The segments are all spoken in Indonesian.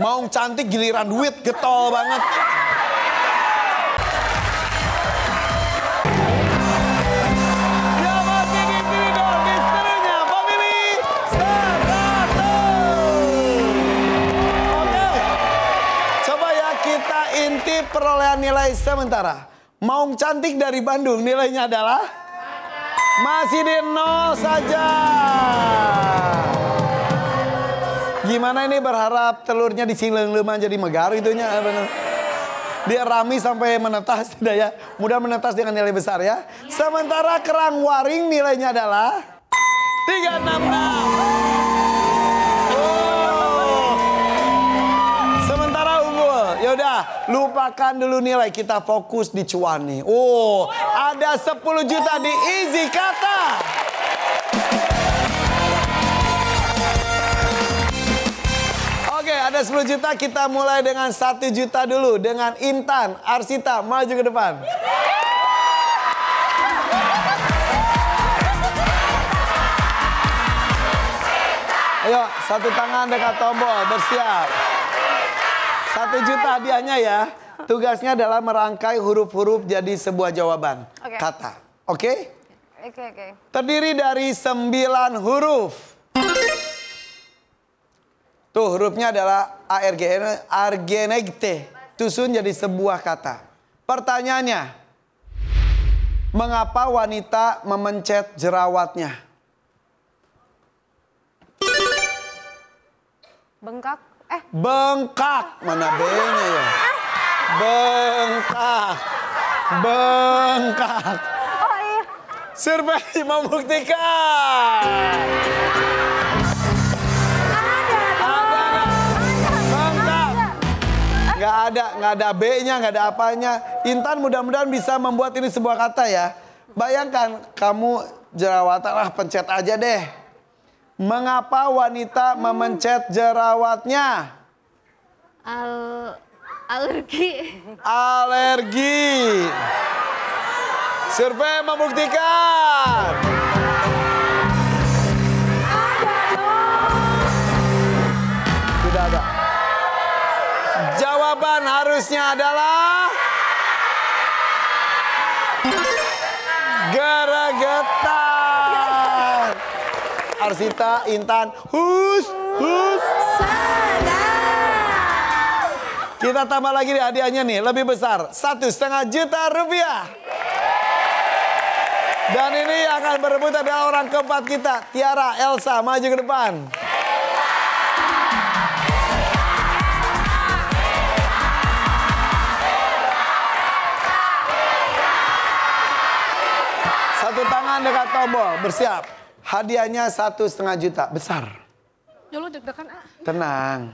Mau cantik giliran duit, getol banget. Ya masih di sini dong, misterinya pemilih 100. Oke. Coba ya kita intip perolehan nilai sementara. Maung cantik dari Bandung nilainya adalah masih di 0 saja. Gimana ini berharap telurnya disileng-leman jadi megar itunya bener. Dia rami sampai menetas tidak ya. Mudah menetas dengan nilai besar ya. Sementara kerang waring nilainya adalah 366. Oh. Sementara unggul. Yaudah lupakan dulu nilai, kita fokus di cuan nih. Oh, ada 10 juta di Easy Kata. Oke, ada 10 juta, kita mulai dengan 1 juta dulu. Dengan Intan, Arsita, maju ke depan. Ayo, satu tangan dekat tombol, bersiap. 1 juta hadiahnya ya. Tugasnya adalah merangkai huruf-huruf jadi sebuah jawaban. Kata, oke? Oke. Terdiri dari 9 huruf. Tuh hurufnya adalah argenegte. Susun jadi sebuah kata. Pertanyaannya, mengapa wanita memencet jerawatnya? Bengkak. Bengkak. Mana B-nya ya? Bengkak. Bengkak. Oh iya. Survei membuktikan. Nggak ada B-nya, nggak ada apanya. Intan mudah-mudahan bisa membuat ini sebuah kata ya. Bayangkan kamu jerawatan, pencet aja deh. Mengapa wanita memencet jerawatnya? Alergi. Alergi. Survei membuktikan. Tidak ada. Jawaban harusnya adalah geregetan. Arsita, Intan, hus. Kita tambah lagi hadiahnya nih, lebih besar, 1,5 juta rupiah. Dan ini akan berebut adalah orang keempat kita, Tiara, Elsa, maju ke depan. Satu tangan dekat tombol, bersiap. Hadiahnya 1,5 juta, besar. Dulu deg-degan ah. Tenang.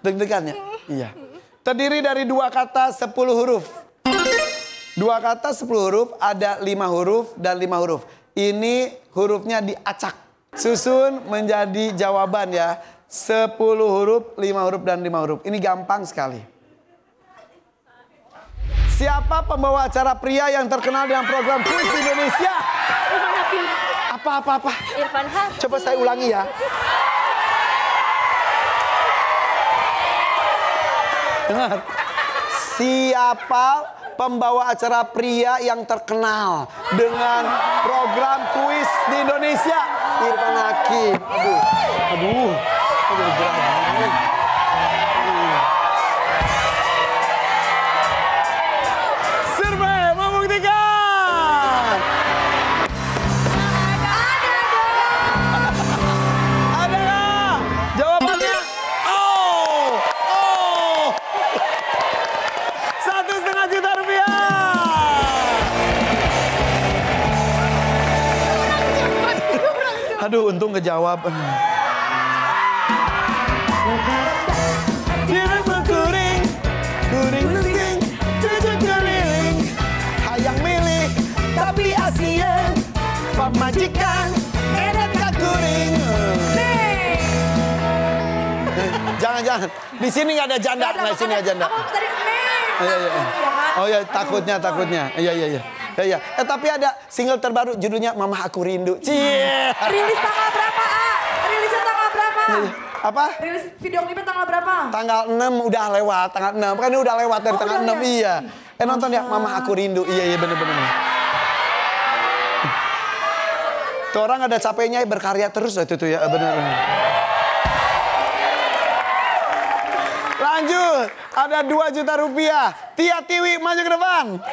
Deg-degannya? Iya. Terdiri dari 2 kata 10 huruf. 2 kata 10 huruf, ada 5 huruf dan 5 huruf. Ini hurufnya diacak. Susun menjadi jawaban ya. 10 huruf, 5 huruf dan 5 huruf. Ini gampang sekali. Siapa pembawa acara pria yang terkenal dengan program kuis di Indonesia? Irfan Hakim. Apa? Irfan Hakim. Coba saya ulangi ya. Dengar. Siapa pembawa acara pria yang terkenal dengan program kuis di Indonesia? Irfan Hakim. Aduh. Survei membuktikan. Ada nggak? Jawabannya? Oh. 1,5 juta rupiah. Aduh, untung kejawab. Biar berkuring, kuring kuring, tujuh keliling. Hayang milih, tapi aslinya pemajikan, enak gak kuring. Jangan. Di sini nggak ada janda, nggak sini ada janda. Oh ya, takutnya. Iya. Tapi ada single terbaru judulnya Mama Aku Rindu. Cie. Rilis tanggal berapa, A? Rilisnya tanggal berapa? Apa? Rilis video klipnya tanggal berapa? Tanggal 6 udah lewat, tanggal 6. Kan ini udah lewat dari tanggal 6, iya. Nonton ya, Mama Aku Rindu. Iya, bener-bener. Tuh orang ada capeknya berkarya terus itu tuh ya, bener. Lanjut, ada 2 juta rupiah. Tia Tiwi maju ke depan.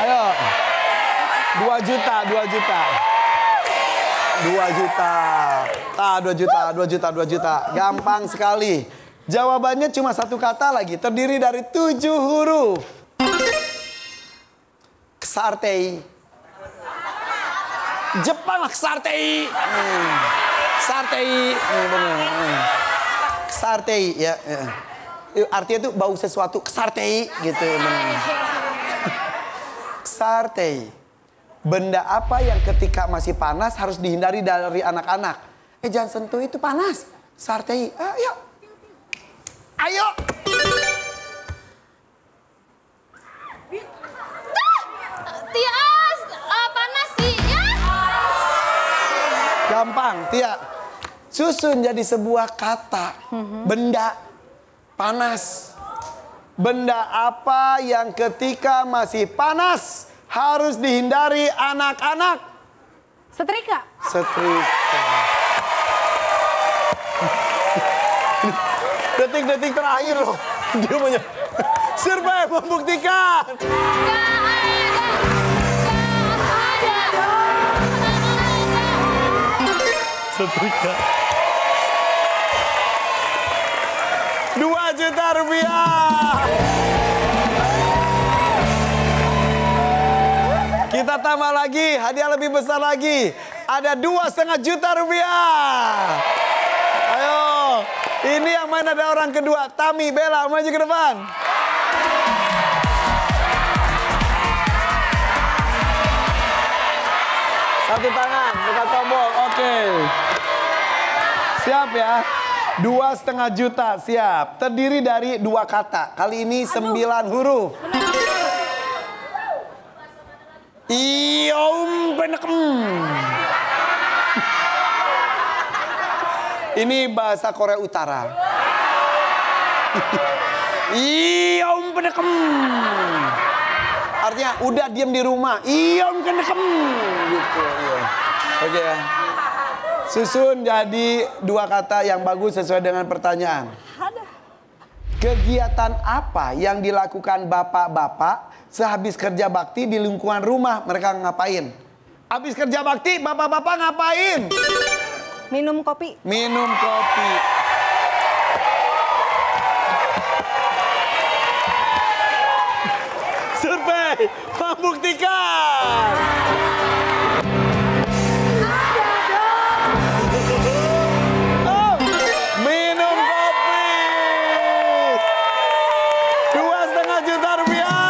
Ayo. 2 juta. 2 juta. Gampang sekali. Jawabannya cuma 1 kata lagi. Terdiri dari 7 huruf. Ksartei. Jepang lah Ksartei. Ksartei. Benar. Ksartei ya. Artinya itu bau sesuatu. Ksartei gitu. Ksartei. Benda apa yang ketika masih panas harus dihindari dari anak-anak? Jangan sentuh itu panas. Ksartei. Ayo. Tias, panas sih. Ya. Gampang, Tia. Susun jadi sebuah kata. Benda panas. Benda apa yang ketika masih panas harus dihindari anak-anak? Setrika. Setrika. Detik-detik terakhir loh. Dia punya survei membuktikan. Setrika. 2 juta rupiah. Kita tambah lagi, hadiah lebih besar lagi. Ada 2,5 juta rupiah. Ayo, ini yang main ada orang kedua. Tami, Bella, maju ke depan. Satu tangan, dekat tombol, oke. Siap ya. 2,5 juta, siap. Terdiri dari 2 kata. Kali ini 9 huruf. Iom penekem. Ini bahasa Korea Utara. Iom penekem. Artinya udah diam di rumah. Iom penekem. Gitu ya. Oke ya. Susun jadi 2 kata yang bagus sesuai dengan pertanyaan. Kegiatan apa yang dilakukan bapak-bapak sehabis kerja bakti di lingkungan rumah? Mereka ngapain? Habis kerja bakti, bapak-bapak ngapain? Minum kopi. Minum kopi. Survei membuktikan. Minum kopi. 2,5 juta rupiah.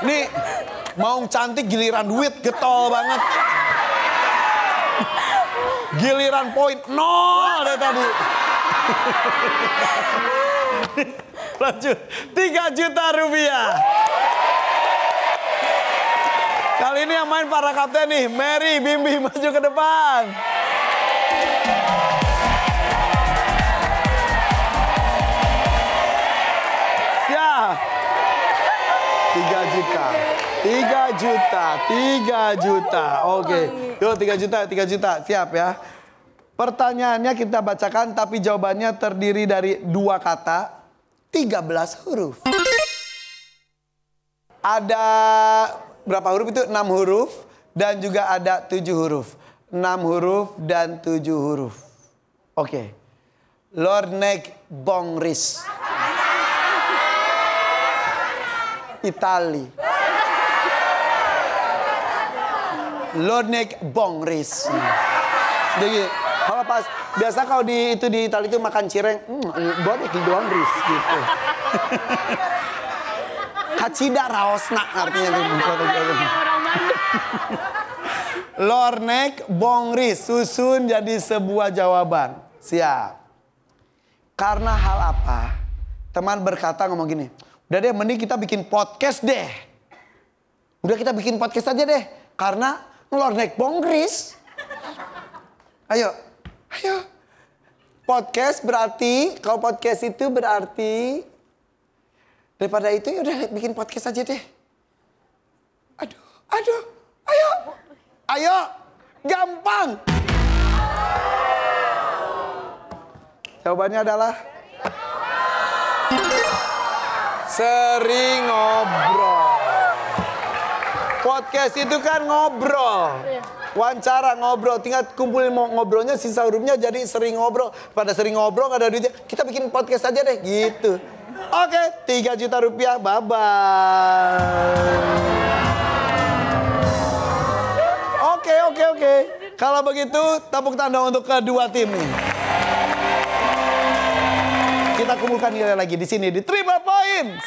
Nih, mau cantik giliran duit getol banget. Giliran poin nol dari tadi. Lanjut, 3 juta rupiah. Kali ini yang main para kapten nih, Mary, Bimbi maju ke depan. Siap. 3 juta. 3 juta. Oke. Yuk 3 juta. Siap ya. Pertanyaannya kita bacakan tapi jawabannya terdiri dari 2 kata, 13 huruf. Ada berapa huruf itu? 6 huruf dan juga ada 7 huruf. 6 huruf dan 7 huruf. Oke. Lornek Bongris. Itali. Lornek Bongris. Jadi kalau pas biasa kalau di Itali itu makan cireng, Lornek Bongris gitu. Kacida raosna artinya tuh. Lornek Bongris susun jadi sebuah jawaban. Siap. Karena hal apa? Teman berkata ngomong gini, Udah deh, mending kita bikin podcast deh. Udah kita bikin podcast aja deh. Karena ngelor naik bonggris. Ayo. Podcast berarti, kalau podcast itu berarti, daripada itu ya udah bikin podcast aja deh. Aduh, ayo, gampang. Jawabannya adalah sering ngobrol. Podcast itu kan ngobrol. Wawancara ngobrol, tinggal kumpulin ngobrolnya, sisa hurufnya jadi sering ngobrol. Pada sering ngobrol gak ada duitnya, kita bikin podcast aja deh gitu. Oke, 3 juta rupiah, bye-bye. Oke. Kalau begitu, tepuk tanda untuk kedua tim nih. Kita kumpulkan nilai lagi di sini di Triple Points.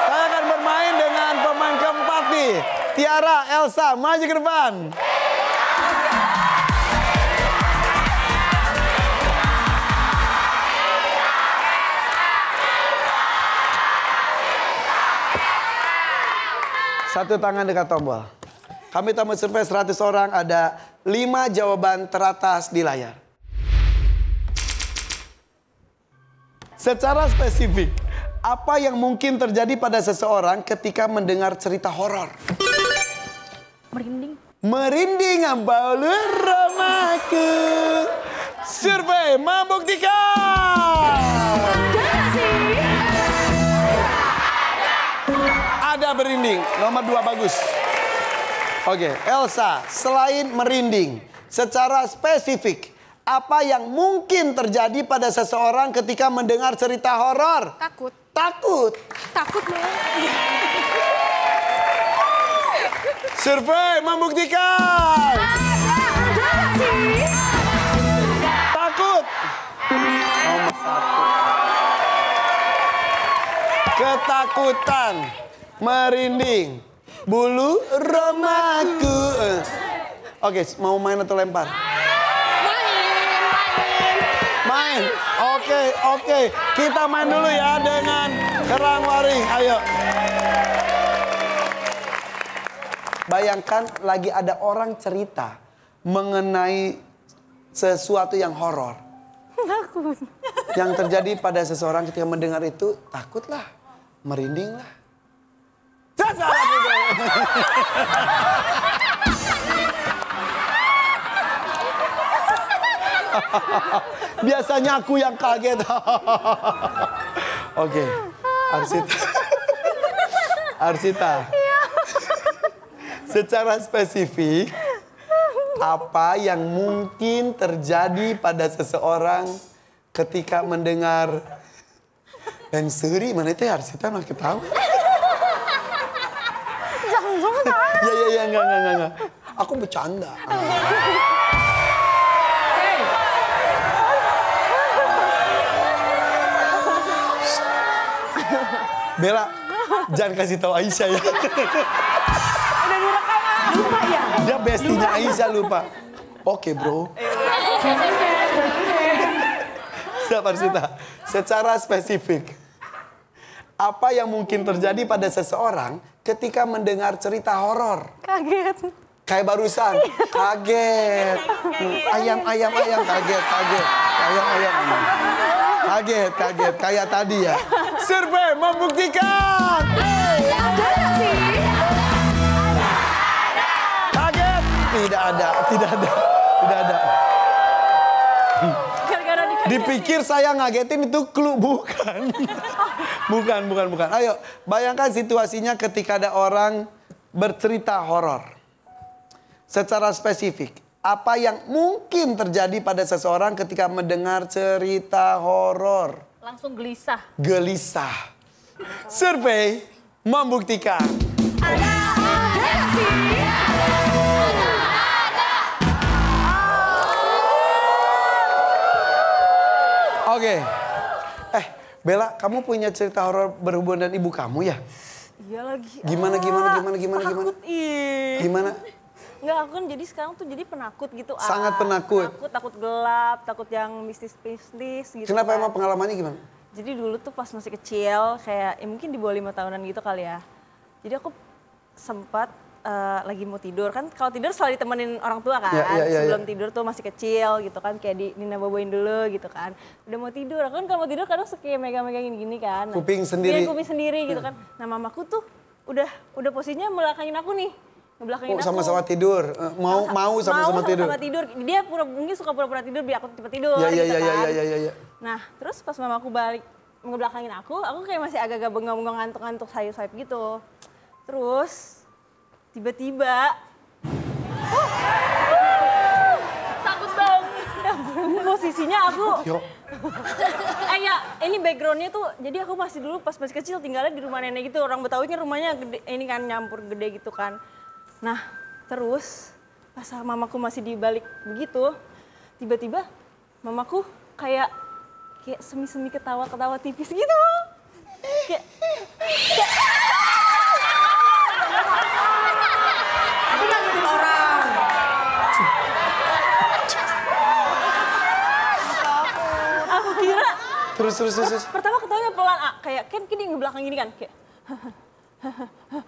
Saya akan bermain dengan pemain keempat nih. Tiara, Elsa, maju ke depan. Satu tangan dekat tombol. Kami telah survei 100 orang, ada 5 jawaban teratas di layar. Secara spesifik, apa yang mungkin terjadi pada seseorang ketika mendengar cerita horor? Merinding. Merinding ambaulur romaku. Survei membuktikan. Ada merinding, nomor 2 bagus. Oke, Elsa, selain merinding, secara spesifik, apa yang mungkin terjadi pada seseorang ketika mendengar cerita horor? Takut. Takut. Takut loh. Survei membuktikan. Ada sih. Takut. Nomor 1. Ketakutan. Merinding. Bulu romaku. Oke, mau main atau lempar? Main. Oke. Kita main dulu ya dengan kerang waring. Ayo. Bayangkan lagi ada orang cerita mengenai sesuatu yang horor. Takut. Yang terjadi pada seseorang ketika mendengar itu, takutlah, merindinglah. Biasanya aku yang kaget. Oke, Arsita. Secara spesifik, apa yang mungkin terjadi pada seseorang ketika mendengar dan seri mana itu Arsita nak ketawa? Ya, enggak. Aku bercanda. Bella, jangan kasih tahu Aisyah ya. Udah direkam. Lupa ya? Dia bestinya Aisyah lupa. Oke, bro. Siap, Arsita. Secara spesifik, apa yang mungkin terjadi pada seseorang ketika mendengar cerita horor? Kaget. Kayak barusan, kaget. Ayam, kaget. Ayam. Kaget. Kayak tadi ya. Survei membuktikan. Ada sih. Kaget. Tidak ada. Gara-gara dikaget. Dipikir saya ngagetin itu clue, bukan. Bukan. Ayo, bayangkan situasinya ketika ada orang bercerita horor. Secara spesifik, apa yang mungkin terjadi pada seseorang ketika mendengar cerita horor? Langsung gelisah. Gelisah. Survei membuktikan. Ada sih. Oke. Bella, kamu punya cerita horor berhubungan dengan ibu kamu ya? Iya lagi. Gimana? Takut, ih. Gimana? Enggak, aku kan jadi sekarang tuh jadi penakut gitu. Sangat penakut. Takut gelap, takut yang mistis-mistis gitu. Kenapa kan. emang pengalamannya gimana? Jadi dulu tuh pas masih kecil, kayak ya mungkin di bawah 5 tahunan gitu kali ya. Jadi aku sempat lagi mau tidur, kan kalau tidur selalu ditemenin orang tua kan. Sebelum tidur tuh masih kecil gitu kan, kayak di Nina boboin dulu gitu kan. Udah mau tidur, aku kan kalau mau tidur kadang suka kayak megang-megangin gini kan. Kuping sendiri. Iya, kuping sendiri gitu kan. Nah mamaku tuh udah posisinya belakangin aku nih. Ngebelakangin aku. Sama-sama tidur, mau sama-sama tidur. Sama tidur, dia mungkin suka pura-pura tidur biar aku cepet tidur Iya. Nah terus pas mamaku balik ngebelakangin aku kayak masih agak-agak bengong-bengong ngantuk-ngantuk sayup-sayup gitu. Terus tiba-tiba Takut dong. posisinya aku Yo. ya ini backgroundnya tuh jadi aku masih dulu pas masih kecil tinggalnya di rumah nenek gitu, orang Betawi kan rumahnya gede, ini kan nyampur gede gitu kan. Nah terus pas mamaku masih di balik begitu, tiba-tiba mamaku kayak semi-semi ketawa-ketawa tipis gitu. Kayak Aku ngagetin orang. aku kira Terus. pertama ketawanya pelan, kayak kan gini ngebelakang gini kan kayak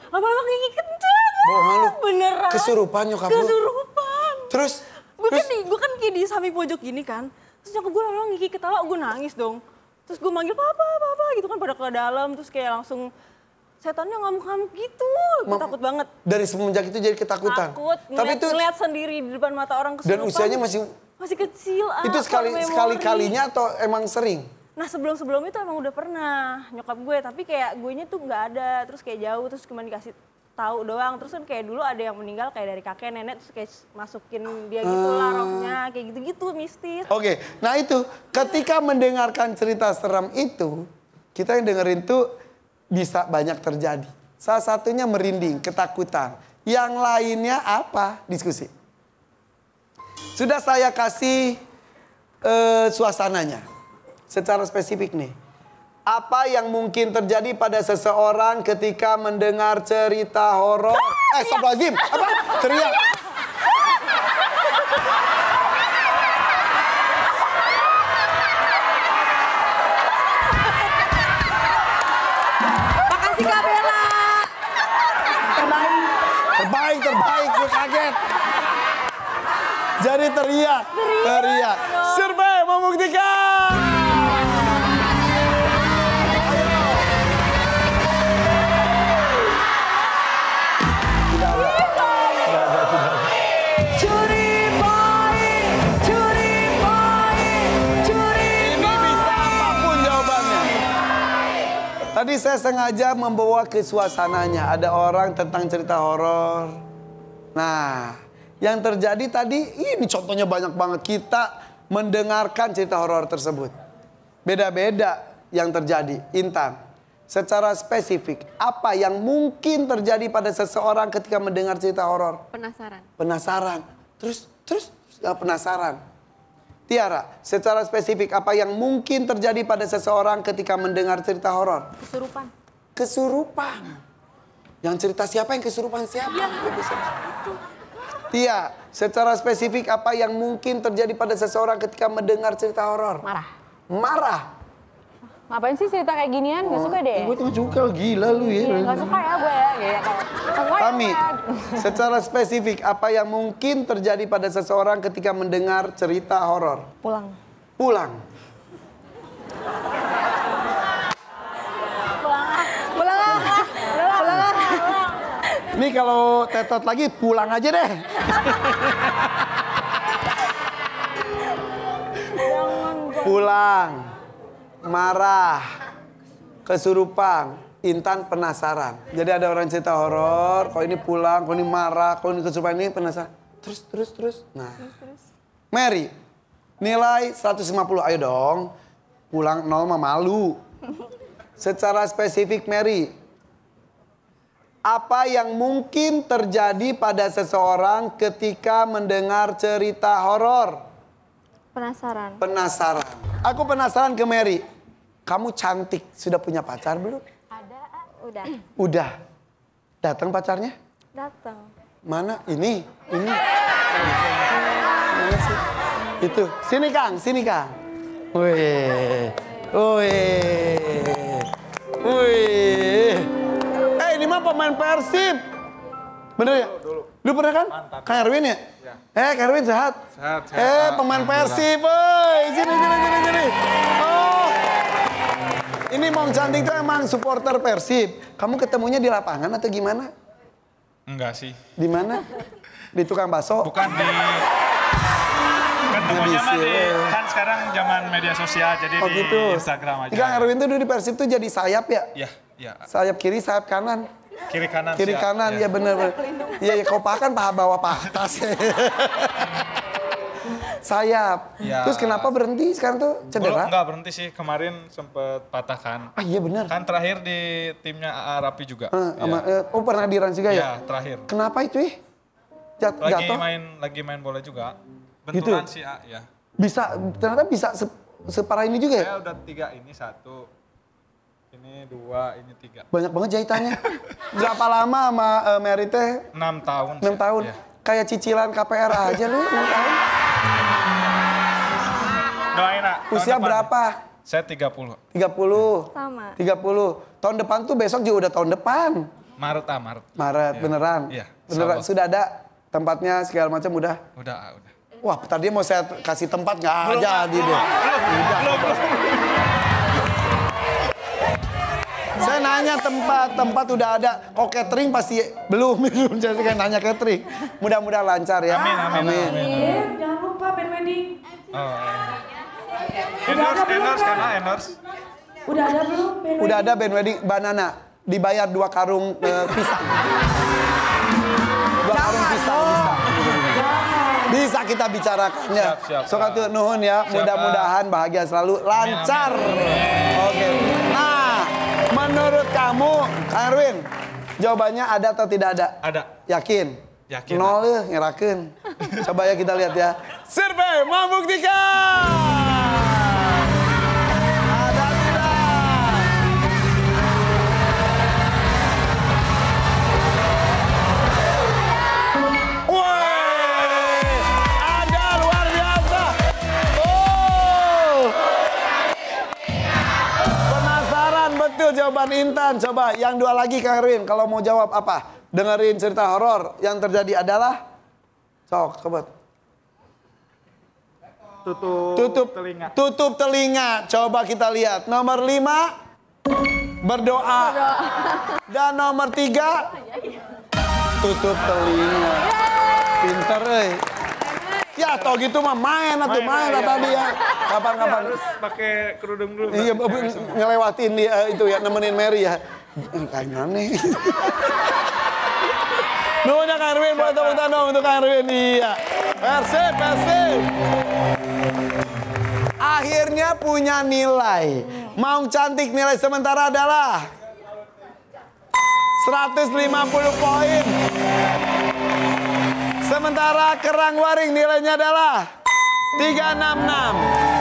lama-lama gigi kenceng. Bohong lu. Beneran. Kesurupan nyokap lu. Kesurupan. Terus Gue kan kayak di samping pojok gini kan. Terus nyokap gue lama-lama gigi ketawa, gue nangis dong. Terus gue manggil papa gitu kan pada ke dalam. Terus kayak langsung setannya ngamuk-ngamuk gitu. Gue takut banget. dari semenjak itu jadi ketakutan. Takut, Tapi itu ngeliat sendiri di depan mata orang kesurupan. dan usianya masih kecil. itu sekali-kalinya atau emang sering? Nah sebelum itu emang udah pernah nyokap gue, tapi kayak guenya tuh nggak ada, terus kayak jauh, terus cuma dikasih tahu doang. Terus kan kayak dulu ada yang meninggal kayak dari kakek nenek, terus kayak masukin dia gitu lah rohnya, kayak gitu-gitu mistis. Oke, nah itu ketika mendengarkan cerita seram itu, kita yang dengerin tuh bisa banyak terjadi. Salah satunya merinding, ketakutan. Yang lainnya apa? Diskusi. Sudah saya kasih suasananya. Secara spesifik nih. Apa yang mungkin terjadi pada seseorang ketika mendengar cerita horor? Astagfirullahaladzim. Apa? Teriak. Makasih Kak Bella. Terbaik, gue kaget. Jadi teriak. Survei membuktikan. Ini bisa apapun jawabannya. Tadi saya sengaja membawa ke suasananya. Ada orang tentang cerita horor. Nah, yang terjadi tadi, ini contohnya banyak banget. Kita mendengarkan cerita horor tersebut. Beda-beda yang terjadi. Intan, secara spesifik, apa yang mungkin terjadi pada seseorang ketika mendengar cerita horor? Penasaran. Terus penasaran. Tiara, secara spesifik, apa yang mungkin terjadi pada seseorang ketika mendengar cerita horor? Kesurupan. Yang cerita siapa yang kesurupan siapa? Tia, secara spesifik apa yang mungkin terjadi pada seseorang ketika mendengar cerita horor? Marah. Ngapain sih cerita kayak ginian? Gak suka deh. Gue tuh juga gila lu ya. Gak suka ya gue ya. Kami, secara spesifik apa yang mungkin terjadi pada seseorang ketika mendengar cerita horor? Pulang. Ini kalau tetot lagi pulang aja deh. Pulang, marah, kesurupan, Intan penasaran. Jadi ada orang cerita horor, kok ini pulang, kok ini marah, kok ini kesurupan, ini penasaran. Terus. Nah, Mary, nilai 150, ayo dong. Pulang 0 mah malu. Secara spesifik Mary, apa yang mungkin terjadi pada seseorang ketika mendengar cerita horor? Penasaran. Aku penasaran ke Mary. Kamu cantik, sudah punya pacar belum? Udah. Udah. Datang pacarnya? Datang. Mana? Ini. Mana sih? Itu. Sini Kang. Wih. Ini mah pemain Persib. Bener ya? Dulu pernah kan? Mantap. Kang Erwin ya? Kang Erwin sehat? Sehat. Pemain Persib. Sini. Oh. Ini Mong Cantik tuh emang supporter Persib. Kamu ketemunya di lapangan atau gimana? Enggak sih. Di mana? Di tukang bakso? Bukan di... Ketemunya mah di... Kan sekarang zaman media sosial, jadi di Instagram aja. Kang Erwin tuh dulu di Persib tuh jadi sayap ya? Iya. Sayap kiri, sayap kanan. Kiri kanan, ya bener. Iya, Kopa kan paha bawah paha atas. Sayap. Ya. Terus kenapa berhenti sekarang tuh cedera? Enggak berhenti sih, kemarin sempet patah kan. Iya bener. Kan terakhir di timnya AA Rapi juga. Pernah di Rans juga ya? Iya, terakhir. Kenapa itu ya? Jatuh? Lagi main bola juga. Gitu? Benturan sih ya. Ternyata bisa separah ini juga ya? Saya udah 3, ini 1. Ini 2, ini 3. Banyak banget jahitannya. Berapa lama sama Mary teh? 6 tahun. 6 tahun? Ya. Kayak cicilan KPR aja lu 6 tahun. Doain, Nak. Usia berapa? Saya 30. 30. Sama. 30. Tahun depan tuh besok juga udah tahun depan. Maret. Maret, Ya. beneran? Iya. Beneran, sudah ada tempatnya segala macam udah? Udah. Wah, tadi mau saya kasih tempat nggak jadi deh. Saya nanya tempat udah ada. Kok catering pasti belum. Jadi kayak nanya catering. Mudah-mudahan lancar ya. Amin. Jangan lupa band wedding. Endorse. Udah ada belum band Udah ada band wedding banana. Dibayar 2 karung pisang. 2 karung pisang bisa kita bicarakan ya. Siap. Sokatu nuhun ya. Mudah-mudahan bahagia selalu, lancar. Oke. Nah, menurut kamu, Kang Erwin, jawabannya ada atau tidak ada? Ada. Yakin? Yakin. 0 ya, ngerakeun. Coba ya kita lihat ya. Survei membuktikan. Ada tidak? Betul jawaban Intan. Coba yang 2 lagi Kang Erwin. Kalau mau jawab apa? Dengerin cerita horor. Yang terjadi adalah coba. Tutup telinga. Coba kita lihat. Nomor 5 berdoa. Dan nomor 3 tutup telinga. Pinter Ya tau gitu mah main tadi ya. Kapan-kapan. Harus pakai kerudung dulu. Iya, ngelewatin dia itu ya, nemenin Mary ya. Kayak aneh. Nuhun Kang Erwin, boleh tepuk tangan dong untuk Kang Erwin. Iya. Persib. Akhirnya punya nilai. Maung Cantik nilai sementara adalah 150 poin. Sementara Kerang Waring nilainya adalah 366.